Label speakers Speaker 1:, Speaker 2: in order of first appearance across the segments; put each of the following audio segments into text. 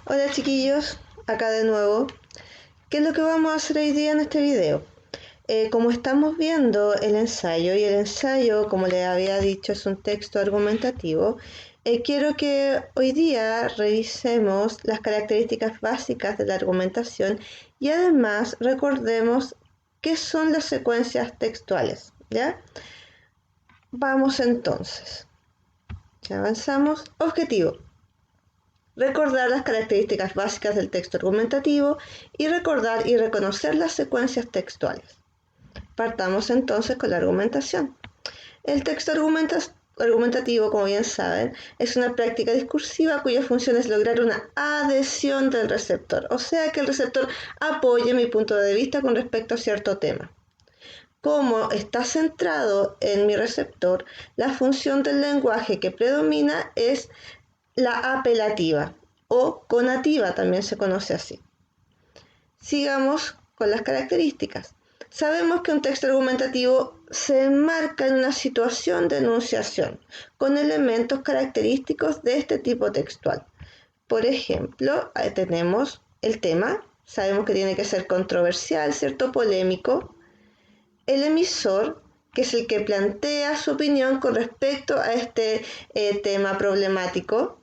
Speaker 1: Hola chiquillos, acá de nuevo. ¿Qué es lo que vamos a hacer hoy día en este video? Como estamos viendo el ensayo, y el ensayo, como les había dicho, es un texto argumentativo, quiero que hoy día revisemos las características básicas de la argumentación y además recordemos qué son las secuencias textuales, ¿ya? Vamos entonces. Ya avanzamos. Objetivo: recordar las características básicas del texto argumentativo y recordar y reconocer las secuencias textuales. Partamos entonces con la argumentación. El texto argumentativo, como bien saben, es una práctica discursiva cuya función es lograr una adhesión del receptor, o sea que el receptor apoye mi punto de vista con respecto a cierto tema. Como está centrado en mi receptor, la función del lenguaje que predomina es la apelativa o conativa, también se conoce así. Sigamos con las características. Sabemos que un texto argumentativo se enmarca en una situación de enunciación con elementos característicos de este tipo textual. Por ejemplo, tenemos el tema, sabemos que tiene que ser controversial, ¿cierto? Polémico. El emisor, que es el que plantea su opinión con respecto a este tema problemático.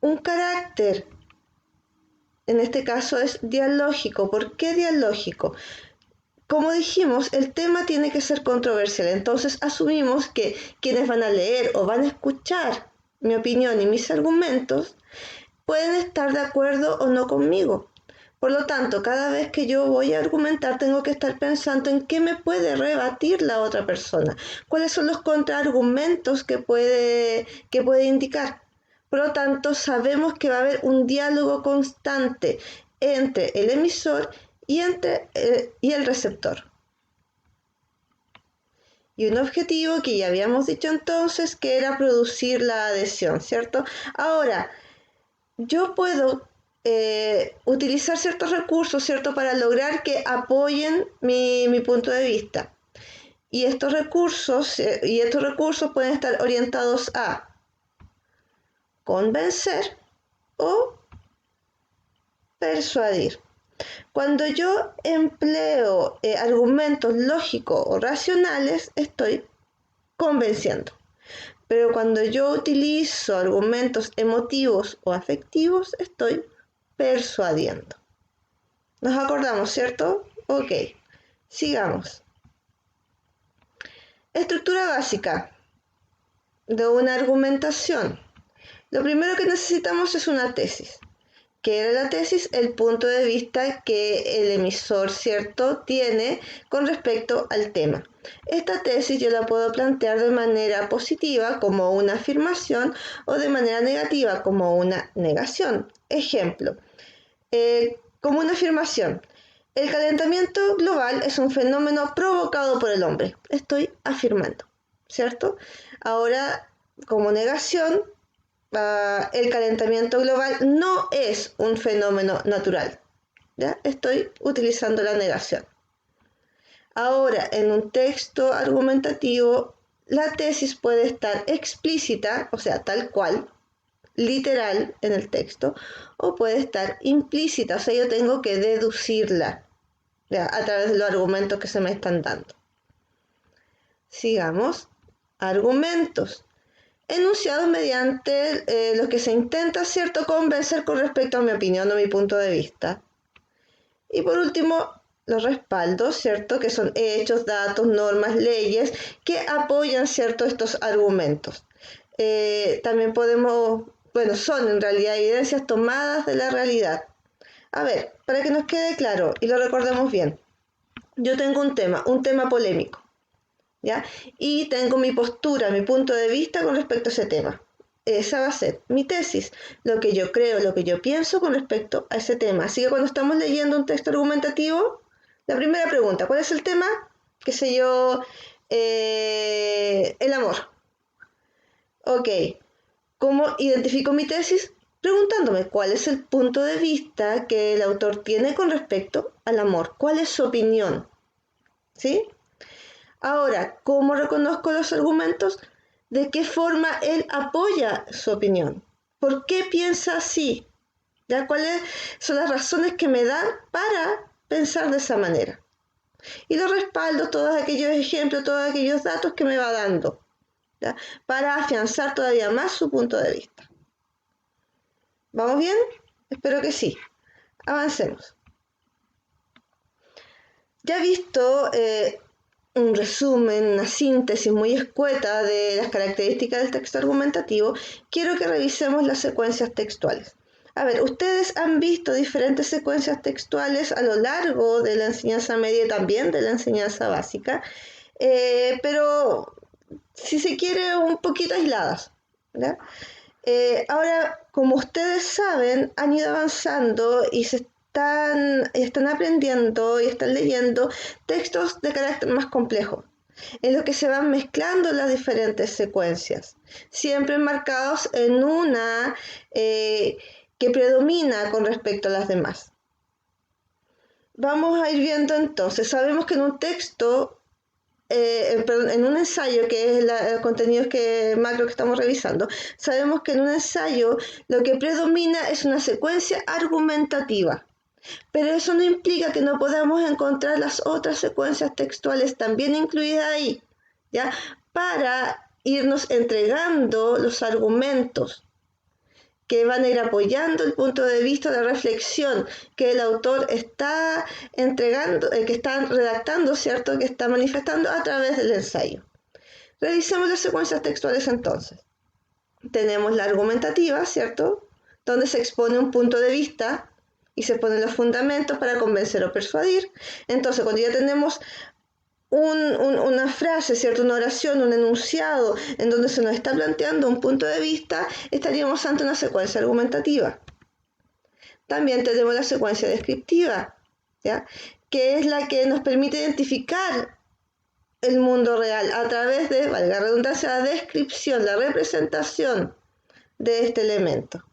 Speaker 1: Un carácter, en este caso, es dialógico. ¿Por qué dialógico? Como dijimos, el tema tiene que ser controversial, entonces asumimos que quienes van a leer o van a escuchar mi opinión y mis argumentos pueden estar de acuerdo o no conmigo. Por lo tanto, cada vez que yo voy a argumentar, tengo que estar pensando en qué me puede rebatir la otra persona, cuáles son los contraargumentos que puede indicar. Por lo tanto, sabemos que va a haber un diálogo constante entre el emisor y el receptor. Y un objetivo que ya habíamos dicho entonces que era producir la adhesión, ¿cierto? Ahora, yo puedo utilizar ciertos recursos, ¿cierto?, para lograr que apoyen mi punto de vista. Y estos recursos pueden estar orientados a convencer o persuadir. Cuando yo empleo argumentos lógicos o racionales, estoy convenciendo. Pero cuando yo utilizo argumentos emotivos o afectivos, estoy persuadiendo. ¿Nos acordamos, cierto? Ok, sigamos. Estructura básica de una argumentación. Lo primero que necesitamos es una tesis. ¿Qué era la tesis? El punto de vista que el emisor, ¿cierto?, tiene con respecto al tema. Esta tesis yo la puedo plantear de manera positiva como una afirmación o de manera negativa como una negación. Ejemplo, como una afirmación. El calentamiento global es un fenómeno provocado por el hombre. Estoy afirmando, ¿cierto? Ahora, como negación, el calentamiento global no es un fenómeno natural. ¿Ya? Estoy utilizando la negación. Ahora, en un texto argumentativo, la tesis puede estar explícita, o sea, tal cual, literal en el texto, o puede estar implícita, o sea, yo tengo que deducirla, ¿ya?, a través de los argumentos que se me están dando. Sigamos. Argumentos. Enunciados mediante los que se intenta, ¿cierto?, convencer con respecto a mi opinión o mi punto de vista. Y por último, los respaldos, ¿cierto?, que son hechos, datos, normas, leyes que apoyan, ¿cierto?, estos argumentos. También son en realidad evidencias tomadas de la realidad. A ver, para que nos quede claro y lo recordemos bien, yo tengo un tema polémico, ¿ya? Y tengo mi postura, mi punto de vista con respecto a ese tema. Esa va a ser mi tesis, lo que yo creo, lo que yo pienso con respecto a ese tema. Así que cuando estamos leyendo un texto argumentativo, la primera pregunta, ¿cuál es el tema? ¿Qué sé yo? El amor. Ok, ¿cómo identifico mi tesis? Preguntándome cuál es el punto de vista que el autor tiene con respecto al amor. ¿Cuál es su opinión? ¿Sí? Ahora, ¿cómo reconozco los argumentos? ¿De qué forma él apoya su opinión? ¿Por qué piensa así? ¿Ya? ¿Cuáles son las razones que me dan para pensar de esa manera? Y lo respaldo todos aquellos ejemplos, todos aquellos datos que me va dando, ¿ya? Para afianzar todavía más su punto de vista. ¿Vamos bien? Espero que sí. Avancemos. Ya visto un resumen, una síntesis muy escueta de las características del texto argumentativo, quiero que revisemos las secuencias textuales. A ver, ustedes han visto diferentes secuencias textuales a lo largo de la enseñanza media y también de la enseñanza básica, pero si se quiere un poquito aisladas, ¿ya? Ahora, como ustedes saben, han ido avanzando y están aprendiendo y están leyendo textos de carácter más complejo, en lo que se van mezclando las diferentes secuencias, siempre enmarcados en una que predomina con respecto a las demás. Vamos a ir viendo entonces, sabemos que en un texto en un ensayo, que es el contenido macro que estamos revisando, sabemos que en un ensayo lo que predomina es una secuencia argumentativa, pero eso no implica que no podamos encontrar las otras secuencias textuales también incluidas ahí, ¿ya? Para irnos entregando los argumentos que van a ir apoyando el punto de vista de reflexión que el autor está entregando, que está redactando, ¿cierto? Que está manifestando a través del ensayo. Revisemos las secuencias textuales entonces. Tenemos la argumentativa, ¿cierto? Donde se expone un punto de vista y se ponen los fundamentos para convencer o persuadir. Entonces, cuando ya tenemos una frase, ¿cierto? Una oración, un enunciado en donde se nos está planteando un punto de vista, estaríamos ante una secuencia argumentativa. También tenemos la secuencia descriptiva, ¿ya? Que es la que nos permite identificar el mundo real a través de, valga la redundancia, la descripción, la representación de este elemento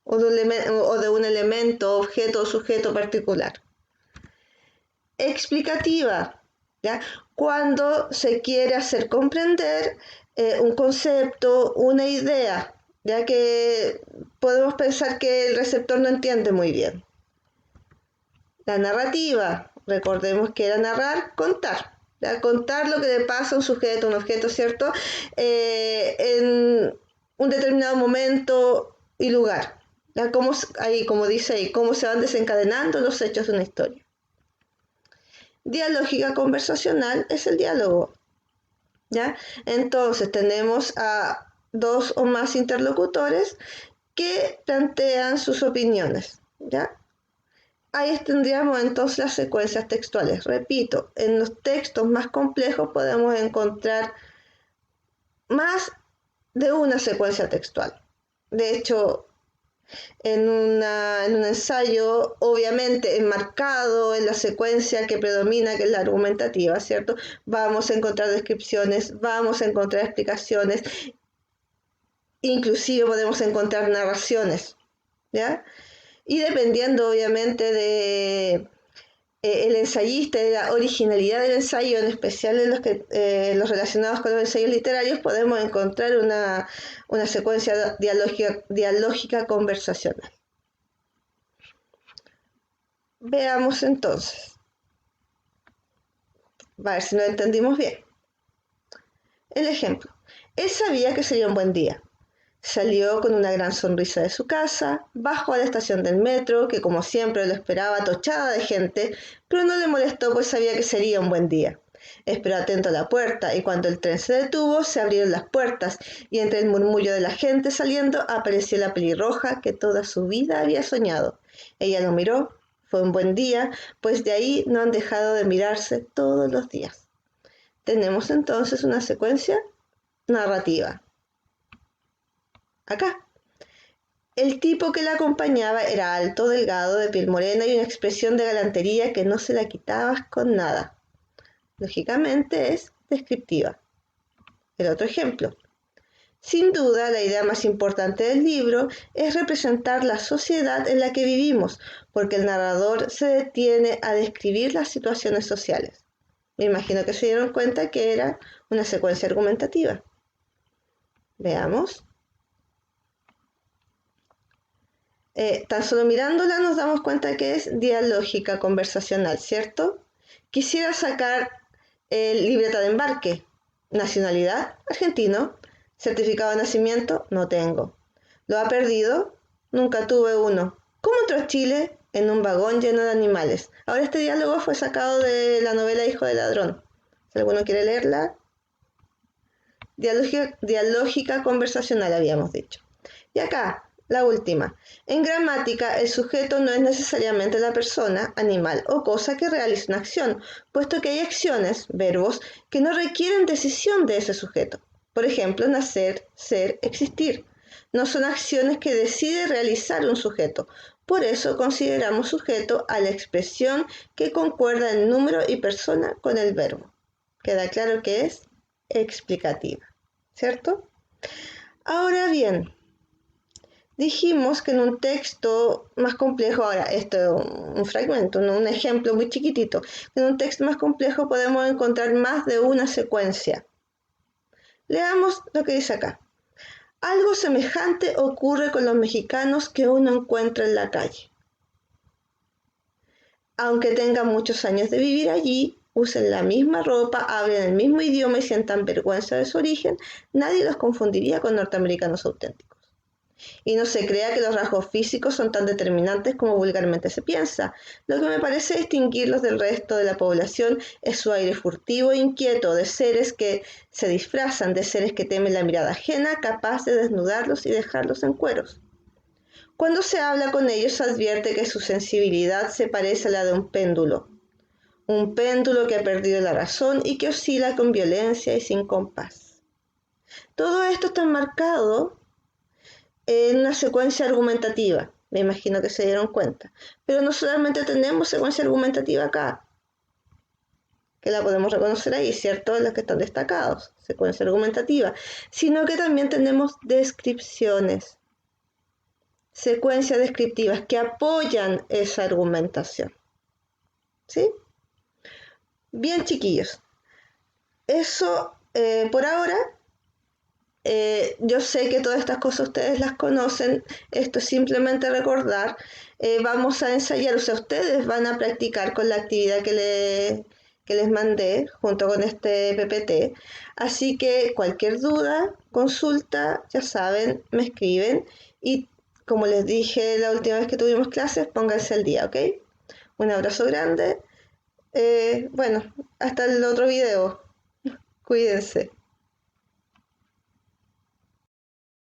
Speaker 1: o de un elemento, objeto o sujeto particular. Explicativa, ¿ya? Cuando se quiere hacer comprender un concepto, una idea, ya que podemos pensar que el receptor no entiende muy bien. La narrativa, recordemos que era narrar, contar, ¿ya? Contar lo que le pasa a un sujeto, un objeto, ¿cierto? En un determinado momento y lugar, ¿ya? Como dice ahí, cómo se van desencadenando los hechos de una historia. Dialógica conversacional es el diálogo, ¿ya? Entonces tenemos a dos o más interlocutores que plantean sus opiniones, ¿ya? Ahí tendríamos entonces las secuencias textuales. Repito, en los textos más complejos podemos encontrar más de una secuencia textual. De hecho, en un ensayo, obviamente enmarcado en la secuencia que predomina, que es la argumentativa, ¿cierto? Vamos a encontrar descripciones, vamos a encontrar explicaciones, inclusive podemos encontrar narraciones, ¿ya? Y dependiendo, obviamente, de el ensayista y la originalidad del ensayo, en especial en los relacionados con los ensayos literarios, podemos encontrar una secuencia dialógica conversacional. Veamos entonces, a ver si lo entendimos bien. El ejemplo. Él sabía que sería un buen día. Salió con una gran sonrisa de su casa, bajó a la estación del metro, que como siempre lo esperaba atochada de gente, pero no le molestó pues sabía que sería un buen día. Esperó atento a la puerta y cuando el tren se detuvo se abrieron las puertas y entre el murmullo de la gente saliendo apareció la pelirroja que toda su vida había soñado. Ella lo miró, fue un buen día, pues de ahí no han dejado de mirarse todos los días. Tenemos entonces una secuencia narrativa. Acá. El tipo que la acompañaba era alto, delgado, de piel morena y una expresión de galantería que no se la quitabas con nada. Lógicamente es descriptiva. El otro ejemplo. Sin duda, la idea más importante del libro es representar la sociedad en la que vivimos, porque el narrador se detiene a describir las situaciones sociales. Me imagino que se dieron cuenta que era una secuencia argumentativa. Veamos. Tan solo mirándola nos damos cuenta que es dialógica conversacional, ¿cierto? Quisiera sacar el libreta de embarque. Nacionalidad, argentino. Certificado de nacimiento, no tengo. ¿Lo ha perdido? Nunca tuve uno. ¿Cómo entró a Chile? En un vagón lleno de animales. Ahora este diálogo fue sacado de la novela Hijo de Ladrón. Si alguno quiere leerla, dialógica conversacional habíamos dicho. Y acá, la última. En gramática, el sujeto no es necesariamente la persona, animal o cosa que realiza una acción, puesto que hay acciones, verbos, que no requieren decisión de ese sujeto. Por ejemplo, nacer, ser, existir. No son acciones que decide realizar un sujeto. Por eso consideramos sujeto a la expresión que concuerda en número y persona con el verbo. Queda claro que es explicativa, ¿cierto? Ahora bien, dijimos que en un texto más complejo, ahora esto es un fragmento, un ejemplo muy chiquitito, en un texto más complejo podemos encontrar más de una secuencia. Leamos lo que dice acá. Algo semejante ocurre con los mexicanos que uno encuentra en la calle. Aunque tengan muchos años de vivir allí, usen la misma ropa, hablen el mismo idioma y sientan vergüenza de su origen, nadie los confundiría con norteamericanos auténticos. Y no se crea que los rasgos físicos son tan determinantes como vulgarmente se piensa. Lo que me parece distinguirlos del resto de la población es su aire furtivo e inquieto de seres que se disfrazan, de seres que temen la mirada ajena, capaz de desnudarlos y dejarlos en cueros. Cuando se habla con ellos se advierte que su sensibilidad se parece a la de un péndulo que ha perdido la razón y que oscila con violencia y sin compás. Todo esto está marcado en una secuencia argumentativa, me imagino que se dieron cuenta. Pero no solamente tenemos secuencia argumentativa acá, que la podemos reconocer ahí, ¿cierto? Los que están destacados, secuencia argumentativa, sino que también tenemos descripciones, secuencias descriptivas que apoyan esa argumentación. ¿Sí? Bien, chiquillos. Eso por ahora. Yo sé que todas estas cosas ustedes las conocen, esto es simplemente recordar. Vamos a ensayar, o sea, ustedes van a practicar con la actividad que les mandé junto con este PPT. Así que cualquier duda, consulta, ya saben, me escriben y como les dije la última vez que tuvimos clases, pónganse al día, ¿ok? Un abrazo grande. Bueno, hasta el otro video. Cuídense.